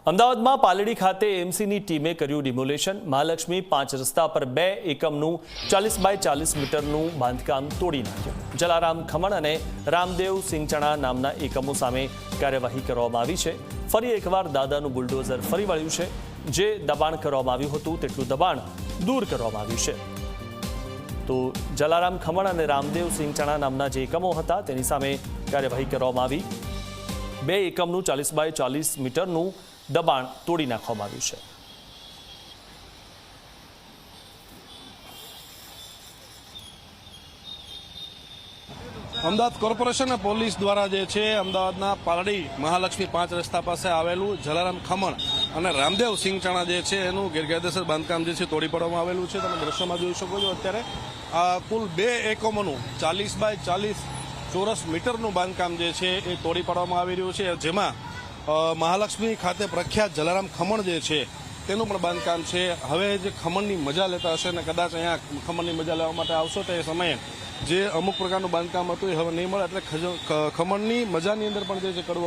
અમદાવાદમાં પાલડી ખાતે એમસીની ટીમે કર્યું ડિમોલેશન। મહાલક્ષ્મી 5 રસ્તા પર 2 એકમનું 40 બાય 40 મીટરનું બાંધકામ તોડી નાખ્યું। જલારામ ખમણ અને રામદેવ સિંગચણા નામના એકમો સામે કાર્યવાહી કરવામાં આવી છે। ફરી એકવાર દાદાનું બુલડોઝર ફરી વળ્યું છે। જે દબાણ કરવામાં આવ્યું હતું તેટલું દબાણ દૂર કરવામાં આવ્યું છે। તો જલારામ ખમણ અને રામદેવ સિંગચણા નામના જે એકમો હતા તેની સામે કાર્યવાહી કરવામાં આવી। 2 એકમનું 40 બાય 40 મીટરનું દબાણ તોડી નાખવામાં આવ્યું છે। અમદાવાદ કોર્પોરેશન પોલીસ દ્વારા જે છે અમદાવાદના પાલડી મહાલક્ષ્મી 5 રસ્તા પાસે આવેલું જલારામ ખમણ અને રામદેવ સિંગચણા જે છે એનું ગેરકાયદેસર બાંધકામ જે છે તોડી પાડવામાં આવેલું છે। તમે દ્રશ્યમાં જોઈ શકો છો અત્યારે કુલ 2 એકમોનું 40 બાય 40 ચોરસ મીટરનું બાંધકામ જે છે એ તોડી પાડવામાં આવી રહ્યું છે। જેમાં મહાલક્ષ્મી ખાતે પ્રખ્યાત જલારામ ખમણ જે છે તેનું પણ બાંધકામ છે। હવે જે ખમણની મજા લેતા હશે ને કદાચ અહીંયા ખમણની મજા લેવા માટે આવશો તો એ સમયે જે અમુક પ્રકારનું બાંધકામ હતું એ હવે નહીં મળે, એટલે ખમણની મજાની અંદર પણ જે છે કડવો